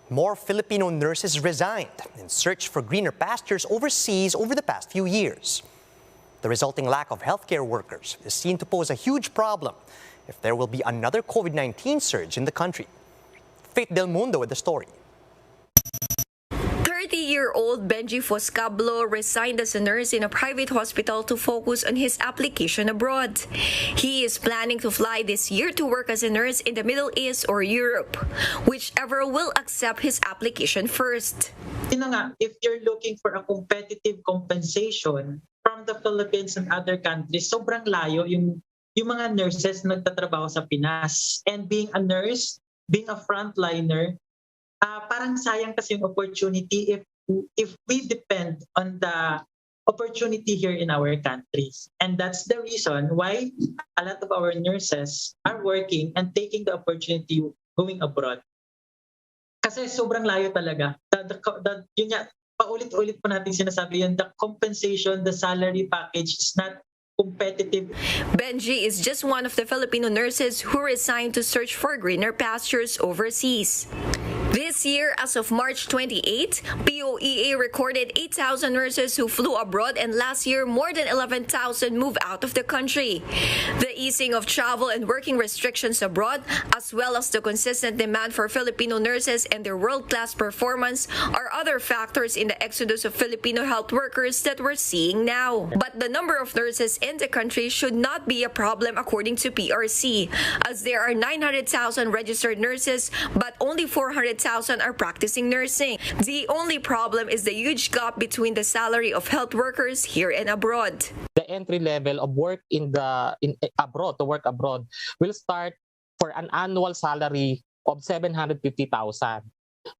More Filipino nurses resigned in search for greener pastures overseas over the past few years. The resulting lack of healthcare workers is seen to pose a huge problem if there will be another COVID-19 surge in the country. Faith Del Mundo with the story. 30-year-old Benji Foscablo resigned as a nurse in a private hospital to focus on his application abroad. He is planning to fly this year to work as a nurse in the Middle East or Europe, whichever will accept his application first. If you're looking for a competitive compensation from the Philippines and other countries, sobrang layo yung mga nurses na nagtatrabaho sa Pinas. And being a nurse, being a frontliner, parang sayang kasi yung opportunity if we depend on the opportunity here in our countries. And that's the reason why a lot of our nurses are working and taking the opportunity going abroad. Kasi sobrang layo talaga. Yun nga, paulit-ulit pa natin sinasabi yun, the compensation, the salary package is not competitive. Benji is just one of the Filipino nurses who resigned to search for greener pastures overseas. This year, as of March 28, POEA recorded 8,000 nurses who flew abroad, and last year, more than 11,000 moved out of the country. The easing of travel and working restrictions abroad, as well as the consistent demand for Filipino nurses and their world-class performance, are other factors in the exodus of Filipino health workers that we're seeing now. But the number of nurses in the country should not be a problem according to PRC, as there are 900,000 registered nurses, but only 400,000 are practicing nursing. The only problem is the huge gap between the salary of health workers here and abroad. The entry level of work abroad will start for an annual salary of 750,000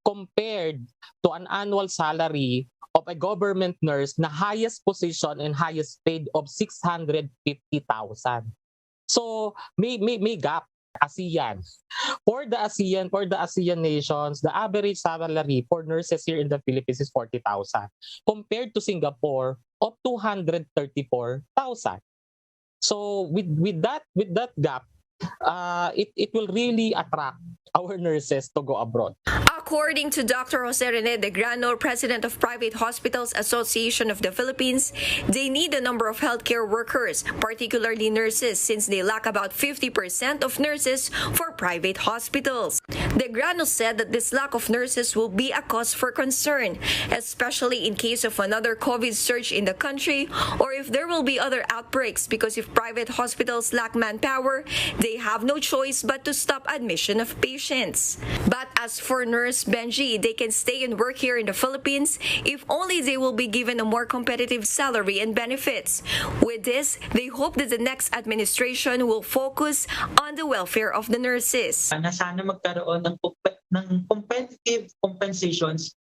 compared to an annual salary of a government nurse na highest position and highest paid of 650,000. So may gap. ASEAN. For the ASEAN nations, the average salary for nurses here in the Philippines is 40,000 compared to Singapore of 234,000. So with that gap, it will really attract our nurses to go abroad. According to Dr. Jose Rene De Grano, president of Private Hospitals Association of the Philippines, they need a number of healthcare workers, particularly nurses, since they lack about 50% of nurses for private hospitals. De Grano said that this lack of nurses will be a cause for concern, especially in case of another COVID surge in the country or if there will be other outbreaks, because if private hospitals lack manpower, they have no choice but to stop admission of patients. But as for nurse Benji, they can stay and work here in the Philippines if only they will be given a more competitive salary and benefits. With this, they hope that the next administration will focus on the welfare of the nurses. Na sana magkaroon ng competitive compensations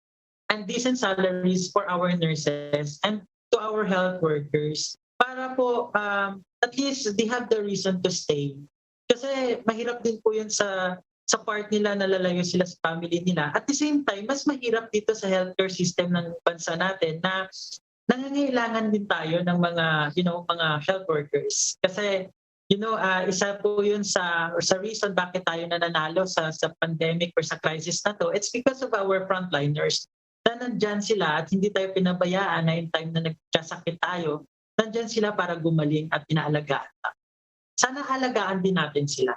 and decent salaries for our nurses and to our health workers para po at least they have the reason to stay. Kasi mahirap din po yun sa part nila, nalalayo sila sa family nila. At the same time, mas mahirap dito sa healthcare system ng bansa natin na nangangailangan din tayo ng mga health workers. Kasi isa po yun sa reason bakit tayo nananalo sa pandemic or sa crisis na to. It's because of our frontliners na nandyan sila at hindi tayo pinabayaan na in time na nagkasakit tayo, nandyan sila para gumaling at inaalagaan. Sana alagaan din natin sila.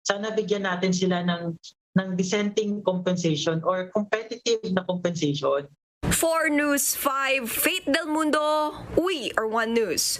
Sana bigyan natin sila ng dissenting compensation or competitive na compensation. For News 5, Faith Del Mundo, we are One News.